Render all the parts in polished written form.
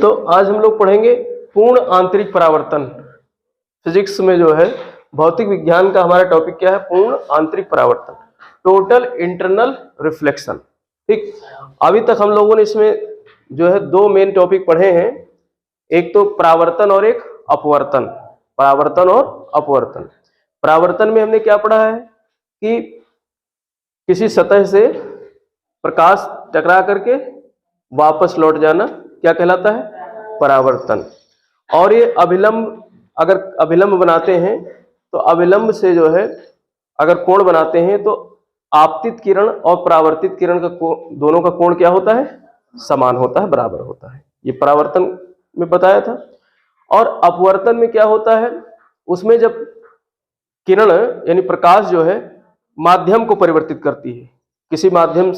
तो आज हम लोग पढ़ेंगे पूर्ण आंतरिक परावर्तन। फिजिक्स में जो है भौतिक विज्ञान का हमारा टॉपिक क्या है? पूर्ण आंतरिक परावर्तन, टोटल इंटरनल रिफ्लेक्शन। ठीक, अभी तक हम लोगों ने इसमें जो है दो मेन टॉपिक पढ़े हैं, एक तो परावर्तन और एक अपवर्तन। परावर्तन और अपवर्तन। परावर्तन में हमने क्या पढ़ा है कि किसी सतह से प्रकाश टकरा करके वापस लौट जाना क्या कहलाता है? परावर्तन। और ये अभिलंब, अगर अभिलंब बनाते हैं तो अभिलंब से जो है अगर कोण बनाते हैं तो आपतित किरण और परावर्तित किरण का दोनों का कोण क्या होता है? समान होता है, बराबर होता है। ये परावर्तन में बताया था। और अपवर्तन में क्या होता है? उसमें जब किरण यानी प्रकाश जो है माध्यम को परिवर्तित करती है, किसी माध्यम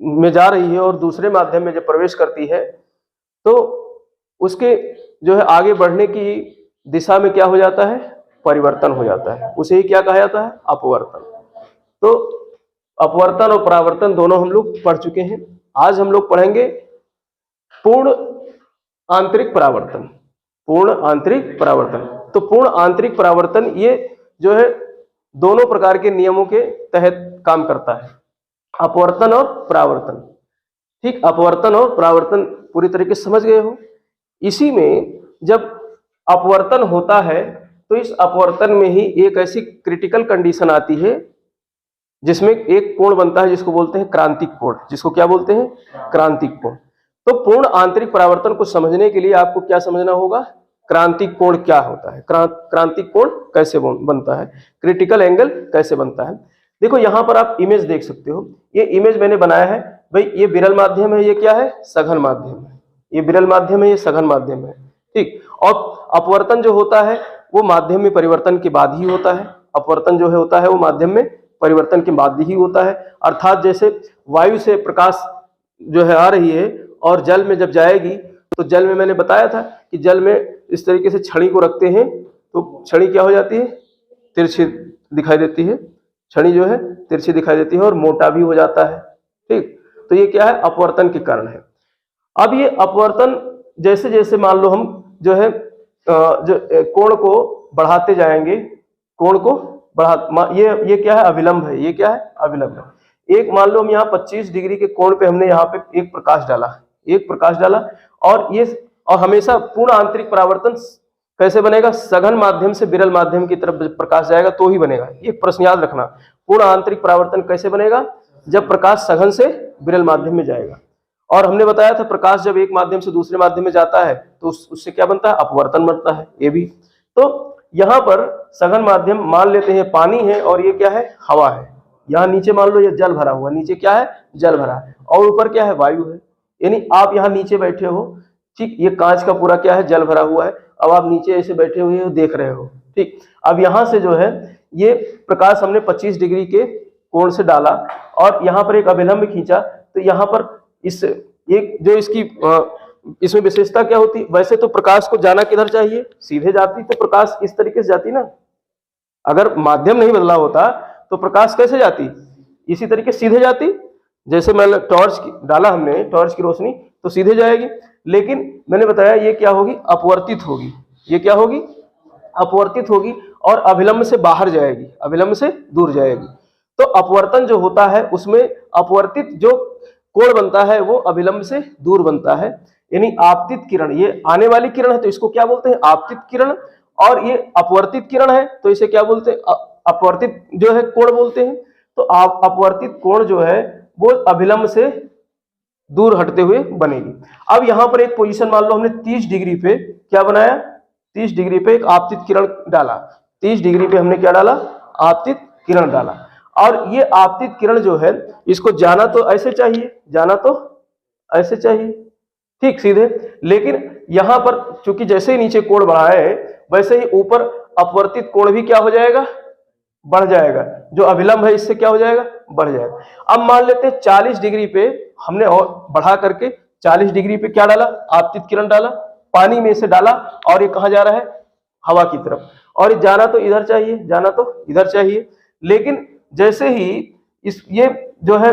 में जा रही है और दूसरे माध्यम में जब प्रवेश करती है तो उसके जो है आगे बढ़ने की दिशा में क्या हो जाता है? परिवर्तन हो जाता है। उसे ही क्या कहा जाता है? अपवर्तन। तो अपवर्तन और परावर्तन दोनों हम लोग पढ़ चुके हैं। आज हम लोग पढ़ेंगे पूर्ण आंतरिक परावर्तन। पूर्ण आंतरिक परावर्तन। तो पूर्ण आंतरिक परावर्तन ये जो है दोनों प्रकार के नियमों के तहत काम करता है, अपवर्तन और परावर्तन। ठीक, अपवर्तन और परावर्तन पूरी तरीके से समझ गए हो। इसी में जब अपवर्तन होता है तो इस अपवर्तन में ही एक ऐसी क्रिटिकल कंडीशन आती है जिसमें एक कोण बनता है जिसको बोलते हैं क्रांतिक कोण। जिसको क्या बोलते हैं? क्रांतिक कोण। तो पूर्ण आंतरिक परावर्तन को समझने के लिए आपको क्या समझना होगा? क्रांतिक कोण क्या होता है, क्रांतिक कोण कैसे बनता है, क्रिटिकल एंगल कैसे बनता है। देखो यहां पर आप इमेज देख सकते हो। ये इमेज मैंने बनाया है भाई, ये विरल माध्यम है, ये क्या है? सघन माध्यम है। ये विरल माध्यम है, ये सघन माध्यम है। ठीक, और अपवर्तन जो होता है वो माध्यम में परिवर्तन के बाद ही होता है। अपवर्तन जो है होता है वो माध्यम में परिवर्तन के बाद ही होता है। अर्थात जैसे वायु से प्रकाश जो है आ रही है और जल में जब जाएगी तो जल में मैंने बताया था कि जल में इस तरीके से छड़ी को रखते हैं तो छड़ी क्या हो जाती है? तिरछी दिखाई देती है। छड़ी जो है तिरछी दिखाई देती है और मोटा भी हो जाता है। ठीक, तो ये क्या है? अपवर्तन के कारण है। अब ये अपवर्तन जैसे जैसे मान लो हम जो है जो कोण को बढ़ाते जाएंगे, कोण को ये क्या है? अभिलंब है। ये क्या है? अभिलंब है। एक मान लो हम यहाँ 25 डिग्री के कोण पे हमने यहाँ पे एक प्रकाश डाला, और हमेशा पूर्ण आंतरिक परावर्तन कैसे बनेगा? सघन माध्यम से विरल माध्यम की तरफ प्रकाश जाएगा तो ही बनेगा। ये प्रश्न याद रखना। पूर्ण आंतरिक परावर्तन कैसे बनेगा? जब प्रकाश सघन से विरल माध्यम में जाएगा। और हमने बताया था प्रकाश जब एक माध्यम से दूसरे माध्यम में जाता है तो उससे क्या बनता है? अपवर्तन बनता है। ये भी तो यहाँ पर सघन माध्यम मान लेते हैं पानी है और ये क्या है? हवा है। यहाँ नीचे मान लो ये जल भरा हुआ, नीचे क्या है? जल भरा है। और ऊपर क्या है? वायु है। यानी आप यहाँ नीचे बैठे हो, ठीक, ये कांच का पूरा क्या है? जल भरा हुआ है। अब आप नीचे ऐसे बैठे हुए हो, देख रहे हो। ठीक, अब यहाँ से जो है ये प्रकाश हमने 25 डिग्री के कोण से डाला और यहाँ पर एक अभिलंब खींचा तो यहाँ पर इस एक जो इसकी इसमें विशेषता क्या होती? वैसे तो प्रकाश को जाना किधर चाहिए? सीधे जाती तो प्रकाश इस तरीके से जाती ना। अगर माध्यम नहीं बदला होता तो प्रकाश कैसे जाती? इसी तरीके सीधे जाती। जैसे मैंने टॉर्च डाला, हमने टॉर्च की रोशनी तो सीधे जाएगी, लेकिन मैंने बताया ये क्या होगी? अपवर्तित होगी। ये क्या होगी? अपवर्तित होगी और अभिलंब से बाहर जाएगी, अभिलंब से दूर जाएगी। तो अपवर्तन जो होता है उसमें अपवर्तित जो कोण बनता है वो अभिलंब से दूर बनता है। यानी आपतित किरण, ये आने वाली किरण है तो इसको क्या बोलते हैं? आपतित किरण। और ये अपवर्तित किरण है तो इसे क्या बोलते हैं? अपवर्तित जो है कोण बोलते हैं। तो अपवर्तित कोण जो है वो अभिलंब से दूर हटते हुए बनेगी। अब यहाँ पर एक पोजीशन मान लो हमने 30 डिग्री पे क्या बनाया? 30 डिग्री पे एक आपतित किरण डाला। 30 डिग्री पे हमने क्या डाला? आपतित किरण डाला। और ये आपतित किरण जो है इसको जाना तो ऐसे चाहिए, जाना तो ऐसे चाहिए, ठीक, सीधे। लेकिन यहाँ पर चूंकि जैसे ही नीचे कोण बढ़ा है वैसे ही ऊपर अपवर्तित कोण भी क्या हो जाएगा? बढ़ जाएगा। जो अभिलंब है इससे क्या हो जाएगा? बढ़ जाएगा। अब मान लेते हैं 40 डिग्री पे हमने और बढ़ा करके 40 डिग्री पे क्या डाला? आपतित किरण डाला, पानी में से डाला और ये कहाँ जा रहा है? हवा की तरफ। और ये जाना तो इधर चाहिए, जाना तो इधर चाहिए। लेकिन जैसे ही ये जो है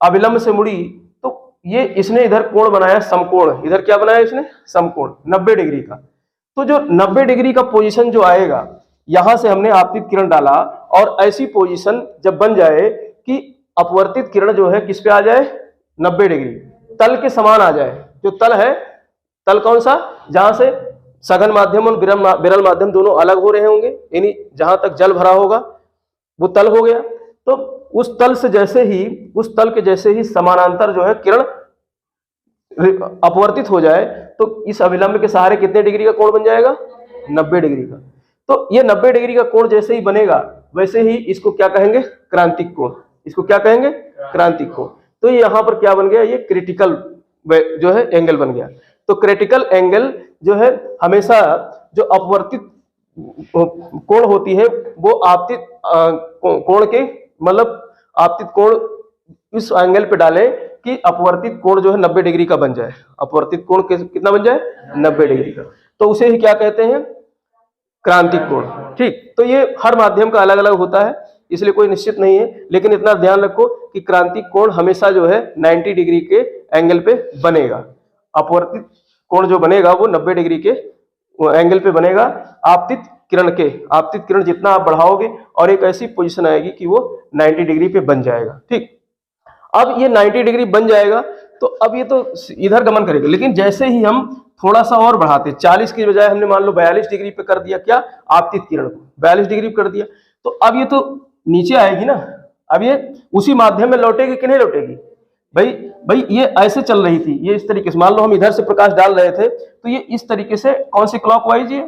अभिलंब से मुड़ी तो ये इसने इधर कोण बनाया समकोण, इधर क्या बनाया इसने समकोण 90 डिग्री का। तो जो 90 डिग्री का पोजीशन जो आएगा, यहां से हमने आपतित किरण डाला और ऐसी पोजीशन जब बन जाए कि अपवर्तित किरण जो है किस पे आ जाए 90 डिग्री तल के समान आ जाए। जो तल है, तल कौन सा, जहां से सघन माध्यम और विरल माध्यम दोनों अलग हो रहे होंगे, यानी जहां तक जल भरा होगा वो तल हो गया। तो उस तल से जैसे ही, उस तल के जैसे ही समानांतर जो है किरण अपवर्तित हो जाए तो इस अभिलंब के सहारे कितने डिग्री का कोण बन जाएगा 90 डिग्री का। तो ये 90 डिग्री का कोण जैसे ही बनेगा वैसे ही इसको क्या कहेंगे क्रांतिक कोण, इसको क्या कहेंगे क्रांतिक कोण। तो ये यहां पर क्या बन गया, ये क्रिटिकल जो है एंगल बन गया। तो क्रिटिकल एंगल जो है हमेशा जो अपवर्तित कोण होती है वो आपतित कोण के मतलब आपतित कोण इस एंगल पे डालें कि अपवर्तित कोण जो है 90 डिग्री का बन जाए। अपवर्तित कोण कितना बन जाए 90 डिग्री का, तो उसे ही क्या कहते हैं क्रांतिक कोण। ठीक, तो ये हर माध्यम का अलग अलग होता है इसलिए कोई निश्चित नहीं है, लेकिन इतना ध्यान रखो कि क्रांतिक कोण हमेशा जो है 90 डिग्री के एंगल पे बनेगा। अपवर्तित कोण जो बनेगा वो 90 डिग्री के एंगल पे बनेगा आपतित किरण के। आपतित किरण जितना आप बढ़ाओगे और एक ऐसी पोजीशन आएगी कि वो 90 डिग्री पे बन जाएगा। ठीक, अब ये 90 डिग्री बन जाएगा तो अब ये तो इधर गमन करेगा, लेकिन जैसे ही हम थोड़ा सा और बढ़ाते 40 की बजाय हमने मान लो 42 डिग्री पे कर दिया, क्या आपतित किरण को 42 डिग्री पे कर दिया, तो अब ये तो नीचे आएगी ना, अब ये उसी माध्यम में लौटेगी कि नहीं लौटेगी भाई ये ऐसे चल रही थी, ये इस तरीके से मान लो हम इधर से प्रकाश डाल रहे थे तो ये इस तरीके से कौन सी क्लॉकवाइज, ये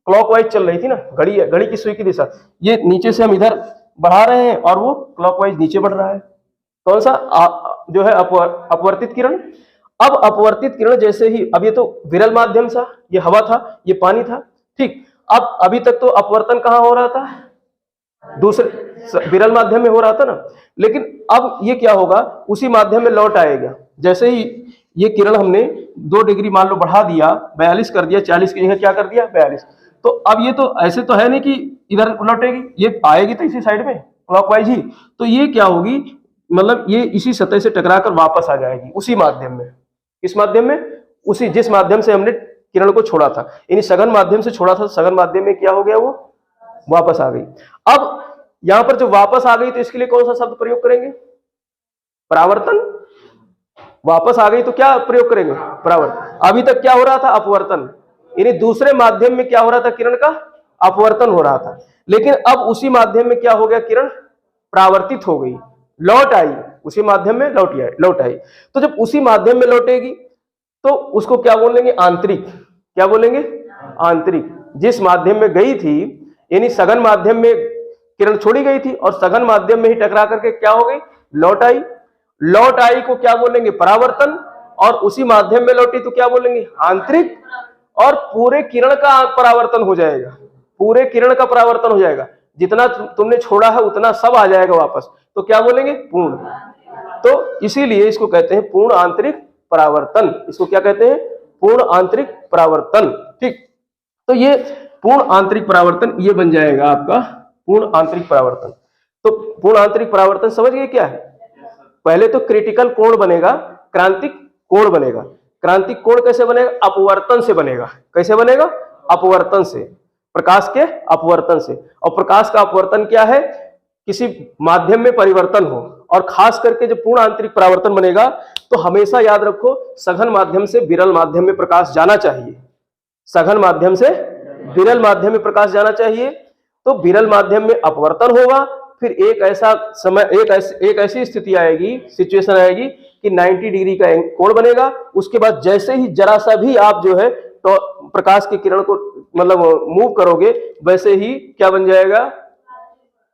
क्लॉकवाइज चल रही थी ना, घड़ी है, घड़ी की सुई की दिशा, ये नीचे से हम इधर बढ़ा रहे हैं और वो क्लॉकवाइज नीचे बढ़ रहा है। कौन सा जो है अपवर्तित किरण। अब अपवर्तित किरण जैसे ही, अब ये तो विरल माध्यम था, ये हवा था, ये पानी था। ठीक, अब अभी तक तो अपवर्तन कहाँ हो रहा था, दूसरे विरल माध्यम में हो रहा था ना, लेकिन अब ये क्या होगा उसी माध्यम में लौट आएगा। जैसे ही ये किरण हमने 2 डिग्री मान लो बढ़ा दिया, 42 कर दिया, 40 की जगह क्या कर दिया 42, तो अब ये तो ऐसे तो है नहीं कि इधर लौटेगी, ये आएगी तो इसी साइड में क्लॉकवाइज ही, तो ये क्या होगी मतलब ये इसी सतह से टकराकर वापस आ जाएगी उसी माध्यम में। किस माध्यम में, उसी जिस माध्यम से हमने किरण को छोड़ा था, यानी सघन माध्यम से छोड़ा था, सघन माध्यम में क्या हो गया वो वापस आ गई। अब यहां पर जो वापस आ गई तो इसके लिए कौन सा शब्द प्रयोग करेंगे, परावर्तन। वापस आ गई तो क्या प्रयोग करेंगे, परावर्तन। अभी तक क्या हो रहा था अपवर्तन, यानी दूसरे माध्यम में क्या हो रहा था किरण का अपवर्तन हो रहा था, लेकिन अब उसी माध्यम में क्या हो गया किरण परावर्तित हो गई, लौट आई उसी माध्यम में, लौट आई। तो जब उसी माध्यम में लौटेगी तो उसको क्या बोलेंगे आंतरिक, क्या बोलेंगे आंतरिक। जिस माध्यम में गई थी, यानी सघन माध्यम में किरण छोड़ी गई थी और सघन माध्यम में ही टकरा करके क्या हो गई लौट आई। लौट आई को क्या बोलेंगे परावर्तन, और उसी माध्यम में लौटी तो क्या बोलेंगे आंतरिक, और पूरे किरण का परावर्तन हो जाएगा, पूरे किरण का परावर्तन हो जाएगा, जितना तुमने छोड़ा है उतना सब आ जाएगा वापस, तो क्या बोलेंगे पूर्ण। तो इसीलिए इसको कहते हैं पूर्ण आंतरिक परावर्तन, इसको क्या कहते हैं पूर्ण आंतरिक परावर्तन। ठीक, तो ये पूर्ण आंतरिक परावर्तन ये बन जाएगा आपका पूर्ण आंतरिक परावर्तन। तो पूर्ण आंतरिक परावर्तन समझ गए क्या है, पहले तो क्रिटिकल कोण बनेगा, क्रांतिक कोण बनेगा। क्रांतिक कोण कैसे बनेगा, अपवर्तन से बनेगा। कैसे बनेगा, अपवर्तन से, प्रकाश के अपवर्तन से। और प्रकाश का अपवर्तन क्या है, किसी माध्यम में परिवर्तन हो, और खास करके जब पूर्ण आंतरिक परावर्तन बनेगा तो हमेशा याद रखो सघन माध्यम से विरल माध्यम में प्रकाश जाना चाहिए, सघन माध्यम से विरल माध्यम में प्रकाश जाना चाहिए। तो विरल माध्यम में अपवर्तन होगा, फिर एक ऐसा समय, एक ऐसी स्थिति आएगी, सिचुएशन आएगी कि 90 डिग्री का कोण बनेगा। उसके बाद जैसे ही जरा सा भी आप जो है तो प्रकाश की किरण को मतलब मूव करोगे, वैसे ही क्या बन जाएगा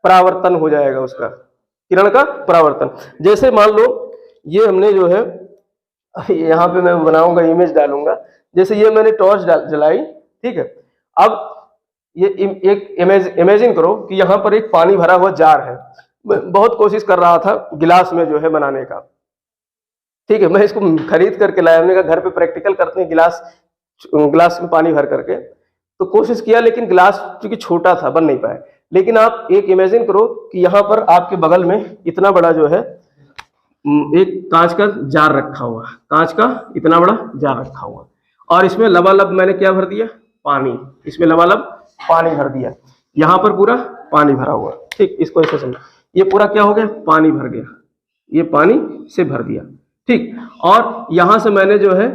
परावर्तन हो जाएगा, उसका किरण का परावर्तन। जैसे मान लो ये हमने जो है यहाँ पे मैं बनाऊंगा, इमेज डालूंगा, जैसे ये मैंने टॉर्च जलाई, ठीक है। अब ये एक इमेजिन करो कि यहाँ पर एक पानी भरा हुआ जार है, मैं बहुत कोशिश कर रहा था गिलास में जो है बनाने का, ठीक है। मैं इसको खरीद करके लाया, हमने कहा घर पे प्रैक्टिकल करते हैं गिलास में पानी भर करके, तो कोशिश किया, लेकिन गिलास क्योंकि छोटा था बन नहीं पाया। लेकिन आप एक इमेजिन करो कि यहाँ पर आपके बगल में इतना बड़ा जो है एक कांच का जार रखा हुआ, कांच का इतना बड़ा जार रखा हुआ, और इसमें लबालब मैंने क्या भर दिया, पानी। इसमें लबालब पानी भर दिया, यहाँ पर पूरा पानी भरा हुआ। ठीक, इसको ऐसे समझो, ये पूरा क्या हो गया, पानी भर गया, ये पानी से भर दिया। ठीक, और यहां से मैंने जो है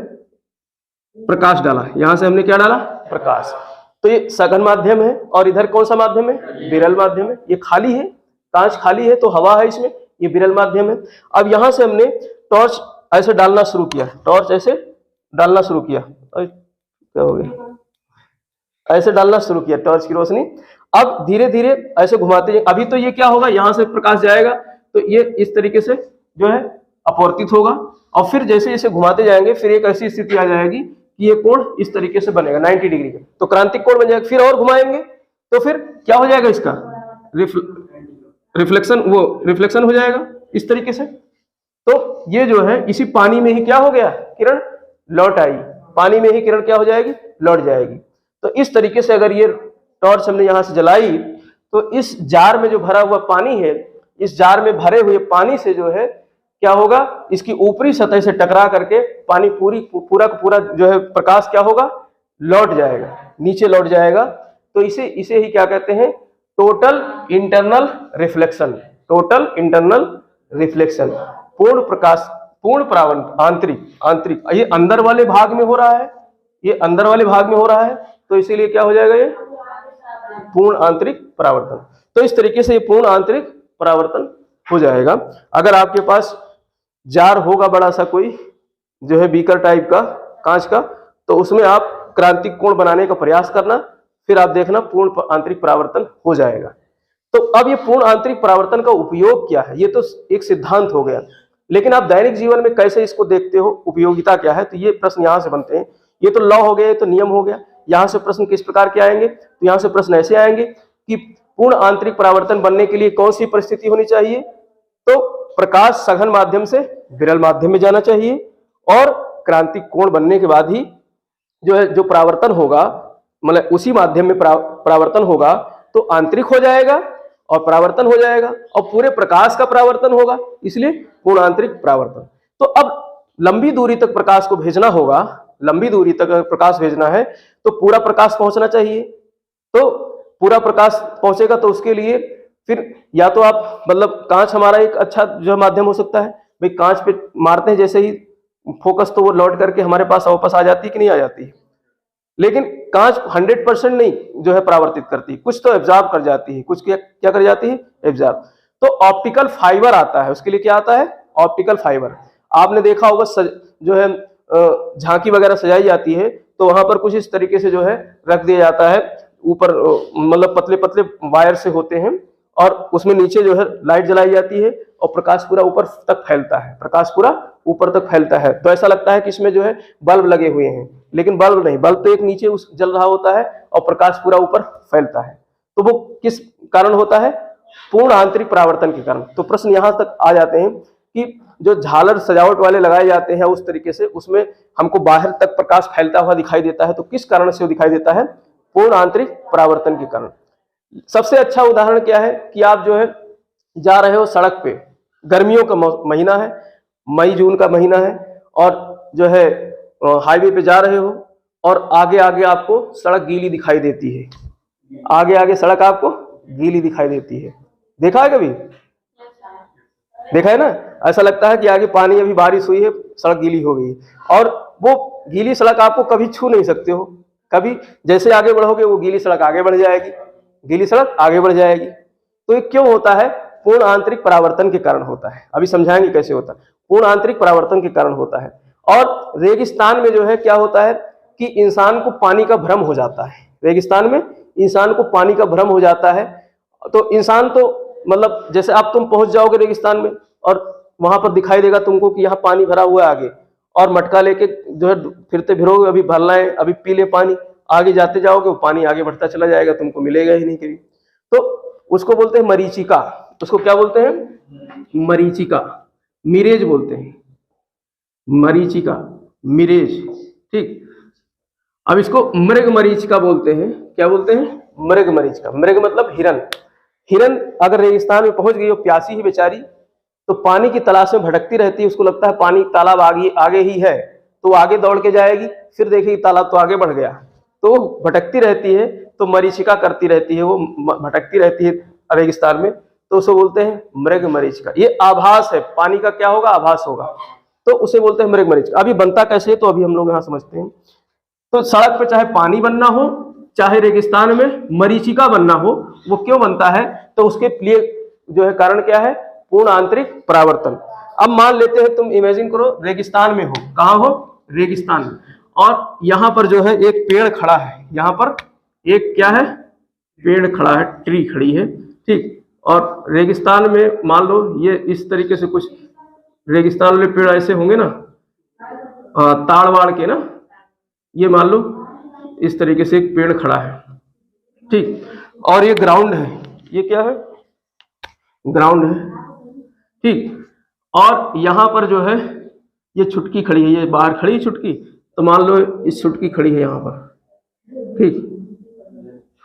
प्रकाश डाला, यहां से हमने क्या डाला, प्रकाश। तो ये सघन माध्यम है, और इधर कौन सा माध्यम है, विरल माध्यम है। ये खाली है, कांच खाली है तो हवा है इसमें, ये विरल माध्यम है। अब यहां से हमने टॉर्च ऐसे डालना शुरू किया, टॉर्च ऐसे डालना शुरू किया, क्या हो गया, ऐसे डालना शुरू किया टॉर्च की रोशनी। अब धीरे धीरे ऐसे घुमाते जाए, अभी तो ये क्या होगा, यहां से प्रकाश जाएगा तो ये इस तरीके से जो है अपवर्तित होगा, और फिर जैसे जैसे घुमाते जाएंगे फिर एक ऐसी स्थिति आ जाएगी कि ये कोण इस तरीके से बनेगा 90 डिग्री का, तो क्रांतिक कोण बन जाएगा। फिर और घुमाएंगे तो फिर क्या हो जाएगा, इसका रिफ्लेक्शन हो जाएगा इस तरीके से। तो ये जो है इसी पानी में ही क्या हो गया, किरण लौट आई, पानी में ही किरण क्या हो जाएगी, लौट जाएगी। तो इस तरीके से अगर ये टॉर्च हमने यहां से जलाई तो इस जार में जो भरा हुआ पानी है, इस जार में भरे हुए पानी से जो है क्या होगा, इसकी ऊपरी सतह से टकरा करके पानी पूरा का पूरा जो है प्रकाश क्या होगा, लौट जाएगा, नीचे लौट जाएगा। तो इसे ही क्या कहते हैं, total internal reflection. Total internal reflection, पूर्ण प्रकाश, पूर्ण परावर्तन, आंतरिक ये अंदर वाले भाग में हो रहा है, ये अंदर वाले भाग में हो रहा है, तो इसीलिए क्या हो जाएगा, ये पूर्ण आंतरिक परावर्तन। तो इस तरीके से ये पूर्ण आंतरिक परावर्तन हो जाएगा। अगर आपके पास जार होगा बड़ा सा कोई जो है बीकर टाइप का कांच का, तो उसमें आप क्रांतिक कोण बनाने का प्रयास करना, फिर आप देखना पूर्ण आंतरिक परावर्तन हो जाएगा। तो अब ये पूर्ण आंतरिक परावर्तन का उपयोग क्या है, ये तो एक सिद्धांत हो गया, लेकिन आप दैनिक जीवन में कैसे इसको देखते हो, उपयोगिता क्या है, तो ये प्रश्न यहां से बनते हैं। ये तो लॉ हो गया, ये तो नियम हो गया, यहां से प्रश्न किस प्रकार के आएंगे, तो यहां से प्रश्न ऐसे आएंगे कि पूर्ण आंतरिक परावर्तन बनने के लिए कौन सी परिस्थिति होनी चाहिए, तो प्रकाश सघन माध्यम से विरल माध्यम में जाना चाहिए, और क्रांतिक कोण बनने के बाद ही जो है जो परावर्तन होगा, मतलब उसी माध्यम में परावर्तन होगा तो आंतरिक हो जाएगा और परावर्तन हो जाएगा, और पूरे प्रकाश का परावर्तन होगा, इसलिए पूर्ण आंतरिक परावर्तन। तो अब लंबी दूरी तक प्रकाश को भेजना होगा, लंबी दूरी तक प्रकाश भेजना है तो पूरा प्रकाश पहुंचना चाहिए। तो पूरा प्रकाश पहुंचेगा तो उसके लिए फिर या तो आप मतलब कांच हमारा एक अच्छा जो माध्यम हो सकता है, भाई कांच पे मारते हैं जैसे ही फोकस तो वो लौट करके हमारे पास वापस आ जाती है कि नहीं आ जाती है, लेकिन कांच 100% नहीं जो है परावर्तित करती, कुछ तो एब्जॉर्ब कर जाती है, कुछ क्या कर जाती है, एब्जॉर्ब। तो ऑप्टिकल फाइबर आता है, उसके लिए क्या आता है, ऑप्टिकल फाइबर। आपने देखा होगा जो है झांकी वगैरह सजाई जाती है तो वहां पर कुछ इस तरीके से जो है रख दिया जाता है, ऊपर मतलब पतले पतले वायर से होते हैं, और उसमें नीचे जो है लाइट जलाई जाती है और प्रकाश पूरा ऊपर तक फैलता है, प्रकाश पूरा ऊपर तक फैलता है। तो ऐसा लगता है कि इसमें जो है बल्ब लगे हुए हैं, लेकिन बल्ब नहीं, बल्ब तो एक नीचे उस जल रहा होता है और प्रकाश पूरा ऊपर फैलता है। तो वो किस कारण होता है, पूर्ण आंतरिक परावर्तन के कारण। तो प्रश्न यहां तक आ जाते हैं कि जो झालर सजावट वाले लगाए जाते हैं उस तरीके से, उसमें हमको बाहर तक प्रकाश फैलता हुआ दिखाई देता है, तो किस कारण से वो दिखाई देता है, पूर्ण आंतरिक परावर्तन के कारण। सबसे अच्छा उदाहरण क्या है कि आप जो है जा रहे हो सड़क पे, गर्मियों का महीना है, मई जून का महीना है, और जो है हाईवे पे जा रहे हो और आगे आगे आपको सड़क गीली दिखाई देती है, आगे आगे सड़क आपको गीली दिखाई देती है। देखा है कभी, देखा है ना, ऐसा लगता है कि आगे पानी, अभी बारिश हुई है, सड़क गीली हो गई, और वो गीली सड़क आपको कभी छू नहीं सकते हो, कभी जैसे आगे बढ़ोगे वो गीली सड़क आगे बढ़ जाएगी, गीली सड़क आगे बढ़ जाएगी। तो ये क्यों होता है, पूर्ण आंतरिक परावर्तन के कारण होता है। अभी समझाएंगे कैसे होता है, पूर्ण आंतरिक परावर्तन के कारण होता है। और रेगिस्तान में जो है क्या होता है कि इंसान को पानी का भ्रम हो जाता है, रेगिस्तान में इंसान को पानी का भ्रम हो जाता है। तो इंसान तो मतलब जैसे आप तुम पहुंच जाओगे रेगिस्तान में और वहां पर दिखाई देगा तुमको कि यहाँ पानी भरा हुआ है आगे, और मटका लेके जो है फिरते फिरोगे, अभी भरना है, अभी पी ले पानी, आगे जाते जाओगे वो पानी आगे बढ़ता चला जाएगा, तुमको मिलेगा ही नहीं कभी। तो उसको बोलते हैं मरीचिका, उसको क्या बोलते हैं, मरीचिका, मिरेज बोलते हैं, मरीचिका, मिरेज। ठीक, अब इसको मृग मरीचिका बोलते हैं, क्या बोलते हैं, मृग मरीचिका। मृग मतलब हिरन। हिरन अगर रेगिस्तान में पहुंच गई हो, प्यासी ही बेचारी, तो पानी की तलाश में भटकती रहती है, उसको लगता है पानी तालाब आगे आगे ही है, तो आगे दौड़ के जाएगी, फिर देखेगी तालाब तो आगे बढ़ गया, तो भटकती रहती है, तो मरीचिका करती रहती है, वो भटकती रहती है रेगिस्तान में, तो उसे बोलते हैं मृग मरीचिका। ये आभास है, पानी का क्या होगा, आभास होगा, तो उसे बोलते हैं मृग मरीचिका। अभी बनता कैसे है तो अभी हम लोग यहाँ समझते हैं। तो सड़क पे चाहे पानी बनना हो, चाहे रेगिस्तान में मरीचिका बनना हो, वो क्यों बनता है, तो उसके लिए जो है कारण क्या है, पूर्ण आंतरिक परावर्तन। अब मान लेते हैं, तुम इमेजिन करो रेगिस्तान में हो, कहाँ हो, रेगिस्तान में, और यहाँ पर जो है एक पेड़ खड़ा है, यहाँ पर एक क्या है, पेड़ खड़ा है, ट्री खड़ी है, ठीक। और रेगिस्तान में मान लो ये इस तरीके से कुछ रेगिस्तान वाले पेड़ ऐसे होंगे ना, ताड़ वाड़ के ना, ये मान लो इस तरीके से एक पेड़ खड़ा है, ठीक। और ये ग्राउंड है, ये क्या है, ग्राउंड है, ठीक। और यहाँ पर जो है ये छुटकी खड़ी है, ये बाहर खड़ी है छुटकी, तो मान लो इस छुटकी खड़ी है यहाँ पर, ठीक,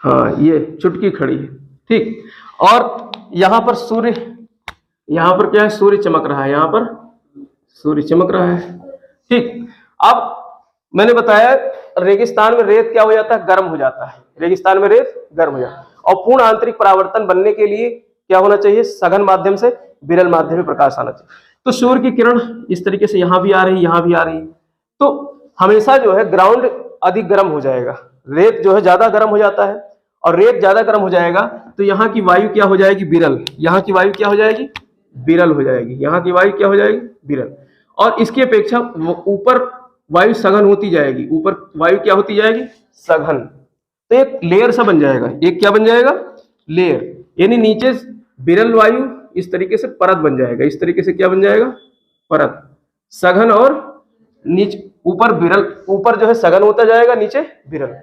हाँ ये छुटकी खड़ी है, ठीक। और यहाँ पर सूर्य, यहाँ पर क्या है, सूर्य चमक रहा है, यहाँ पर सूर्य चमक रहा है, ठीक। अब मैंने बताया रेगिस्तान में रेत क्या हो जाता है, गर्म हो जाता है, रेगिस्तान में रेत गर्म हो जाता है। और पूर्ण आंतरिक परावर्तन बनने के लिए क्या होना चाहिए, सघन माध्यम से विरल माध्यम में प्रकाश आना चाहिए। तो सूर्य की किरण इस तरीके से यहाँ भी आ रही, यहाँ भी आ रही, तो हमेशा जो है ग्राउंड अधिक गर्म हो जाएगा, रेत जो है ज्यादा गर्म हो जाता है, और रेत ज्यादा गर्म हो जाएगा तो यहाँ की वायु क्या हो जाएगी, विरल, यहाँ की वायु क्या हो जाएगी, विरल हो जाएगी, यहाँ की वायु क्या हो जाएगी, विरल। और इसकी अपेक्षा ऊपर वायु सघन होती जाएगी, ऊपर वायु क्या होती जाएगी, सघन, तो एक लेयर सा बन जाएगा, एक क्या बन जाएगा, लेयर, यानी नीचे विरल वायु इस तरीके से परत बन जाएगा, इस तरीके से क्या बन जाएगा, परत, सघन, और नीचे ऊपर विरल, ऊपर जो है सघन होता जाएगा, नीचे विरल।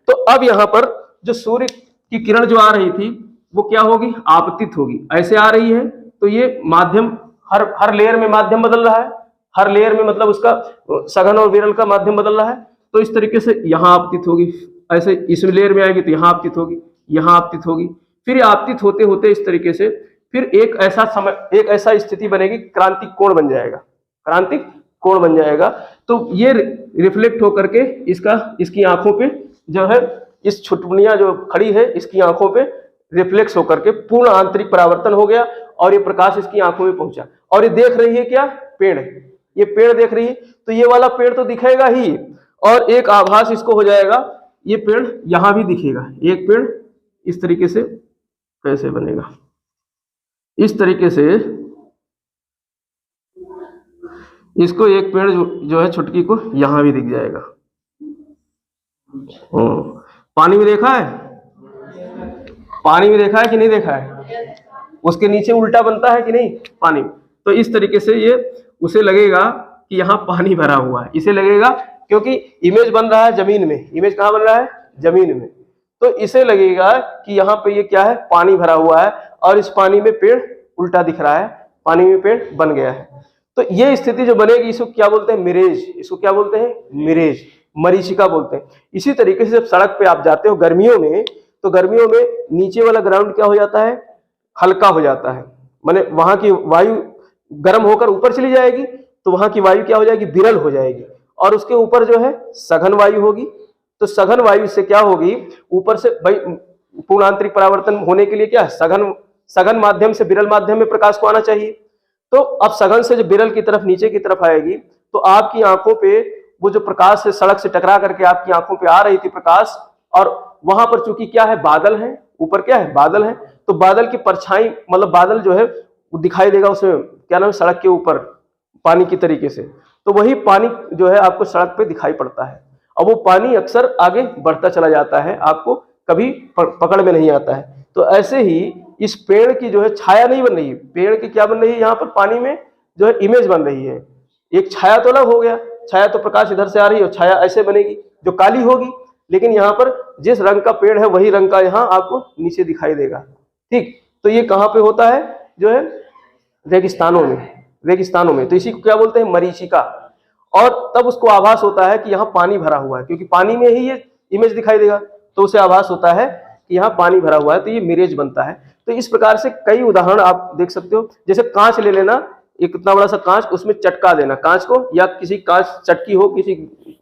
तो अब यहाँ पर जो सूर्य की किरण जो आ रही थी वो क्या होगी, आपतित होगी, ऐसे आ रही है, तो ये माध्यम हर लेयर में माध्यम बदल रहा है, हर लेयर में मतलब उसका सघन और विरल का माध्यम बदल रहा है, तो इस तरीके से यहाँ आपतित होगी, ऐसे इस लेयर में आएगी तो यहाँ आपतित होगी, यहाँ आपतित होगी, फिर आपतित होते होते इस तरीके से फिर एक ऐसा समय, एक ऐसा स्थिति बनेगी, क्रांतिक कोण बन जाएगा, क्रांतिक कोण बन जाएगा। तो ये रिफ्लेक्ट होकर के इसकी आंखों पे जो है, इस छुटपुनिया जो खड़ी है इसकी आंखों पे रिफ्लेक्स होकर के पूर्ण आंतरिक परावर्तन हो गया, और ये प्रकाश इसकी आंखों में पहुंचा, और ये देख रही है क्या, पेड़, ये पेड़ देख रही है, तो ये वाला पेड़ तो दिखेगा ही, और एक आभास इसको हो जाएगा, ये पेड़ यहां भी दिखेगा, एक पेड़ इस तरीके से कैसे बनेगा, इस तरीके से इसको एक पेड़ जो है छुटकी को यहां भी दिख जाएगा। पानी में देखा है, पानी में देखा है कि नहीं देखा है, उसके नीचे उल्टा बनता है कि नहीं पानी, तो इस तरीके से ये उसे लगेगा कि यहाँ पानी भरा हुआ है, इसे लगेगा, क्योंकि इमेज बन रहा है जमीन में, इमेज कहाँ बन रहा है, जमीन में, तो इसे लगेगा कि यहाँ पे ये क्या है, पानी भरा हुआ है, और इस पानी में पेड़ उल्टा दिख रहा है, पानी में पेड़ बन गया है। तो ये स्थिति जो बनेगी इसको क्या बोलते हैं, मिरेज, इसको क्या बोलते हैं, मिरेज, मरीचिका बोलते हैं। इसी तरीके से जब सड़क पे आप जाते हो गर्मियों में, तो गर्मियों में नीचे वाला ग्राउंड क्या हो जाता है, हल्का हो जाता है, माने वहां की वायु गर्म होकर ऊपर चली जाएगी, तो वहां की वायु क्या हो जाएगी, विरल हो जाएगी, और उसके ऊपर जो है सघन वायु होगी। तो सघन वायु से क्या होगी, ऊपर से भाई पूर्ण आंतरिक परावर्तन होने के लिए क्या है, सघन माध्यम से विरल माध्यम में प्रकाश को आना चाहिए। तो अब सघन से जो विरल की तरफ नीचे की तरफ आएगी, तो आपकी आंखों पे वो जो प्रकाश से सड़क से टकरा करके आपकी आंखों पे आ रही थी प्रकाश, और वहां पर चूंकि क्या है, बादल है, ऊपर क्या है, बादल है, तो बादल की परछाई, मतलब बादल जो है वो दिखाई देगा उसमें, क्या नाम है, सड़क के ऊपर पानी की तरीके से, तो वही पानी जो है आपको सड़क पे दिखाई पड़ता है, और वो पानी अक्सर आगे बढ़ता चला जाता है, आपको कभी पकड़ में नहीं आता है। तो ऐसे ही इस पेड़ की जो है छाया नहीं बन रही है, पेड़ की क्या बन रही है, यहाँ पर पानी में जो है इमेज बन रही है, एक छाया तो अलग हो गया, छाया तो प्रकाश इधर से आ रही है, और छाया ऐसे बनेगी जो काली होगी, लेकिन यहाँ पर जिस रंग का पेड़ है वही रंग का यहाँ आपको नीचे दिखाई देगा, ठीक। तो ये कहाँ पे होता है, जो है रेगिस्तानों में, रेगिस्तानों में, तो इसी को क्या बोलते हैं, मरीचिका। और तब उसको आभास होता है कि यहाँ पानी भरा हुआ है, क्योंकि पानी में ही ये इमेज दिखाई देगा, तो उसे आभास होता है कि यहाँ पानी भरा हुआ है, तो ये मिरेज बनता है। तो इस प्रकार से कई उदाहरण आप देख सकते हो, जैसे कांच ले लेना, एक इतना बड़ा सा कांच, उसमें चटका देना कांच को, या किसी कांच चटकी हो किसी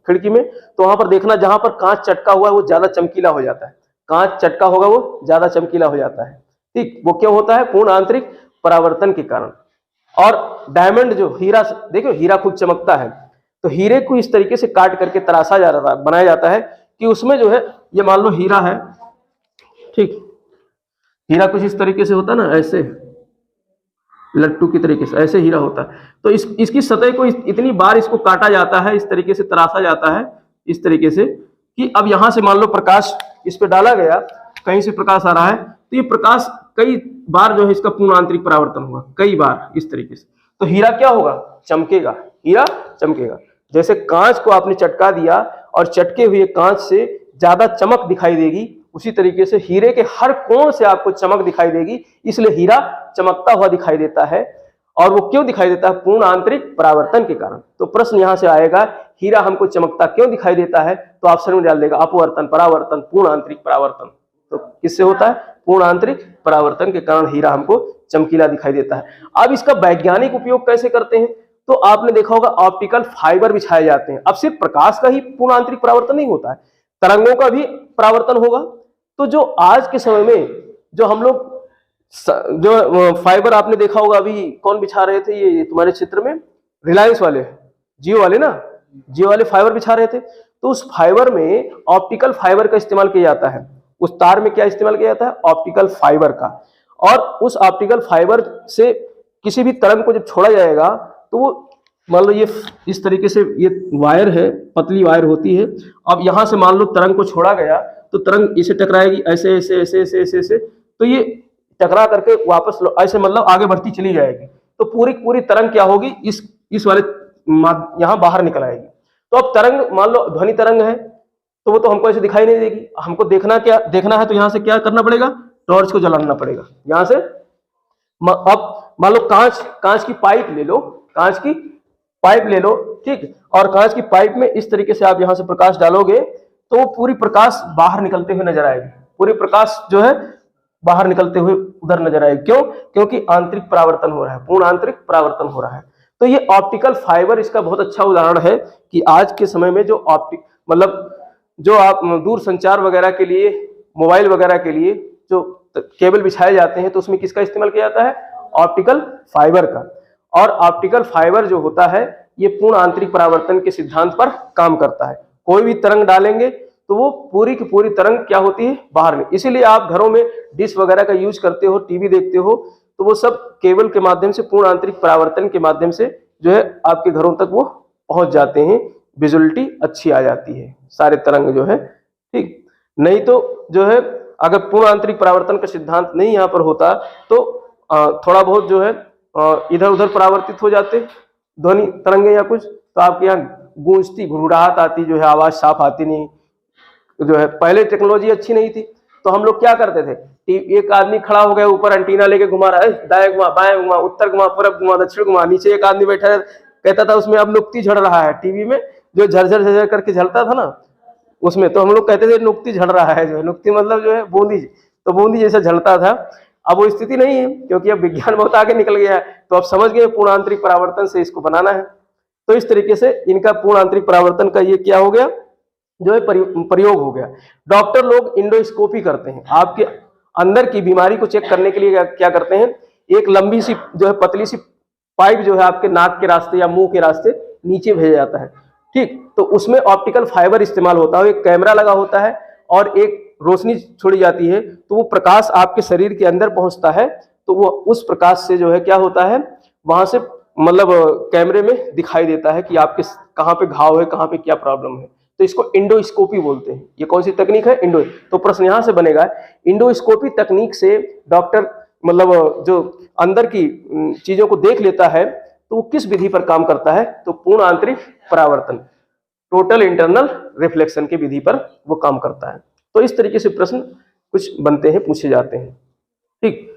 खिड़की में, तो वहां पर देखना जहां पर कांच चटका हुआ है वो ज्यादा चमकीला हो जाता है, कांच चटका होगा वो ज्यादा चमकीला हो जाता है। ठीक, वो क्यों होता है? पूर्ण आंतरिक परावर्तन के कारण। और डायमंड जो हीरा, देखो हीरा खूब चमकता है, तो हीरे को इस तरीके से काट करके तराशा जा रहा बनाया जाता है कि उसमें जो है, ये मान लो हीरा है, ठीक, हीरा कुछ इस तरीके से होता है ना, ऐसे लट्टू की तरीके से ऐसे हीरा होता है, तो इसकी सतह को इतनी बार इसको काटा जाता है, इस तरीके से तराशा जाता है इस तरीके से कि अब यहां से मान लो प्रकाश इस पे डाला गया, कहीं से प्रकाश आ रहा है, तो ये प्रकाश कई बार जो है इसका पूर्ण आंतरिक परावर्तन होगा, कई बार इस तरीके से, तो हीरा क्या होगा? चमकेगा, हीरा चमकेगा। जैसे कांच को आपने चटका दिया और चटके हुए कांच से ज्यादा चमक दिखाई देगी, उसी तरीके से हीरे के हर कोण से आपको चमक दिखाई देगी, इसलिए हीरा चमकता हुआ दिखाई देता है। और वो क्यों दिखाई देता है? पूर्ण आंतरिक परावर्तन के कारण। तो प्रश्न यहां से आएगा, हीरा हमको चमकता क्यों दिखाई देता है? तो ऑप्शन में डाल देगा अपवर्तन, परावर्तन, पूर्ण आंतरिक परावर्तन। तो किससे होता है? पूर्ण आंतरिक परावर्तन के कारण हीरा हमको चमकीला दिखाई देता है। अब इसका वैज्ञानिक उपयोग कैसे करते हैं? तो आपने देखा होगा ऑप्टिकल फाइबर बिछाए जाते हैं। अब सिर्फ प्रकाश का ही पूर्ण आंतरिक परावर्तन नहीं होता है, तरंगों का भी परावर्तन होगा। तो जो आज के समय में जो हम लोग जो फाइबर आपने देखा होगा, अभी कौन बिछा रहे थे ये तुम्हारे क्षेत्र में? रिलायंस वाले, जियो वाले ना, जियो वाले फाइबर बिछा रहे थे। तो उस फाइबर में ऑप्टिकल फाइबर का इस्तेमाल किया जाता है। उस तार में क्या इस्तेमाल किया जाता है? ऑप्टिकल फाइबर का। और उस ऑप्टिकल फाइबर से किसी भी तरंग को जब छोड़ा जाएगा तो वो मान लो ये इस तरीके से ये वायर है, पतली वायर होती है। अब यहां से मान लो तरंग को छोड़ा गया तो तरंग इसे टकराएगी, ऐसे ऐसे ऐसे ऐसे ऐसे ऐसे, तो ये टकरा करके वापस ऐसे मतलब आगे बढ़ती चली जाएगी। तो पूरी पूरी तरंग क्या होगी? इस वाले यहां बाहर निकल आएगी। तो अब तरंग मान लो ध्वनि तरंग है तो वो तो हमको ऐसे दिखाई नहीं देगी। हमको देखना है तो यहां से क्या करना पड़ेगा? टॉर्च को जलाना पड़ेगा यहां से। अब मान लो कांच की पाइप ले लो, कांच की पाइप ले लो, ठीक, और कांच की पाइप में इस तरीके से आप यहां से प्रकाश डालोगे तो वो पूरी प्रकाश बाहर निकलते हुए नजर आएगी। पूरी प्रकाश जो है बाहर निकलते हुए उधर नजर आएगी। क्यों? क्योंकि आंतरिक परावर्तन हो रहा है, पूर्ण आंतरिक परावर्तन हो रहा है। तो ये ऑप्टिकल फाइबर इसका बहुत अच्छा उदाहरण है कि आज के समय में जो जो आप दूर संचार वगैरह के लिए, मोबाइल वगैरह के लिए जो केबल बिछाए जाते हैं तो उसमें किसका इस्तेमाल किया जाता है? ऑप्टिकल फाइबर का। और ऑप्टिकल फाइबर जो होता है ये पूर्ण आंतरिक परावर्तन के सिद्धांत पर काम करता है। कोई भी तरंग डालेंगे तो वो पूरी की पूरी तरंग क्या होती है? बाहर में। इसीलिए आप घरों में डिश वगैरह का यूज करते हो, टीवी देखते हो, तो वो सब केबल के माध्यम से, पूर्ण आंतरिक परावर्तन के माध्यम से जो है आपके घरों तक वो पहुंच जाते हैं। विजुअलिटी अच्छी आ जाती है, सारे तरंग जो है, ठीक। नहीं तो जो है अगर पूर्ण आंतरिक परावर्तन का सिद्धांत नहीं यहाँ पर होता तो थोड़ा बहुत जो है इधर उधर परावर्तित हो जाते ध्वनि तरंगे या कुछ, तो आपके यहाँ गूंजती, घुड़घुड़ाहट आती, जो है आवाज साफ आती नहीं। जो है पहले टेक्नोलॉजी अच्छी नहीं थी तो हम लोग क्या करते थे? एक आदमी खड़ा हो गया ऊपर एंटीना लेके घुमा रहा है, दाएं घुमा, बाएं घुमा, उत्तर घुमा, पूरब घुमा, दक्षिण घुमा। नीचे एक आदमी बैठा है, कहता था उसमें अब नुक्ती झड़ रहा है। टीवी में जो झरझर झरझर करके झलता था ना उसमें, तो हम लोग कहते थे नुक्ती झड़ रहा है। जो है नुक्ती मतलब जो है बूंदी, तो बूंदी जैसा झलता था। अब वो स्थिति नहीं है क्योंकि अब विज्ञान बहुत आगे निकल गया है। तो अब समझ गए पूर्ण आंतरिक परावर्तन से इसको बनाना है। तो इस तरीके से इनका पूर्ण आंतरिक परावर्तन का ये क्या हो गया, जो है प्रयोग हो गया। डॉक्टर लोग इंडोस्कोपी करते हैं, आपके अंदर की बीमारी को चेक करने के लिए क्या करते हैं? एक लंबी सी जो है पतली सी पाइप जो है आपके नाक के रास्ते या मुंह के रास्ते नीचे भेजा जाता है, ठीक। तो उसमें ऑप्टिकल फाइबर इस्तेमाल होता है, एक कैमरा लगा होता है और एक रोशनी छोड़ी जाती है, तो वो प्रकाश आपके शरीर के अंदर पहुंचता है। तो वो उस प्रकाश से जो है क्या होता है, वहां से मतलब कैमरे में दिखाई देता है कि आपके कहाँ पे घाव है, कहाँ पे क्या प्रॉब्लम है। तो इसको इंडोस्कोपी बोलते हैं। ये कौन सी तकनीक है? इंडो। तो प्रश्न यहां से बनेगा, इंडोस्कोपी तकनीक से डॉक्टर मतलब जो अंदर की चीजों को देख लेता है तो वो किस विधि पर काम करता है? तो पूर्ण आंतरिक परावर्तन, टोटल इंटरनल रिफ्लेक्शन की विधि पर वो काम करता है। तो इस तरीके से प्रश्न कुछ बनते हैं, पूछे जाते हैं, ठीक।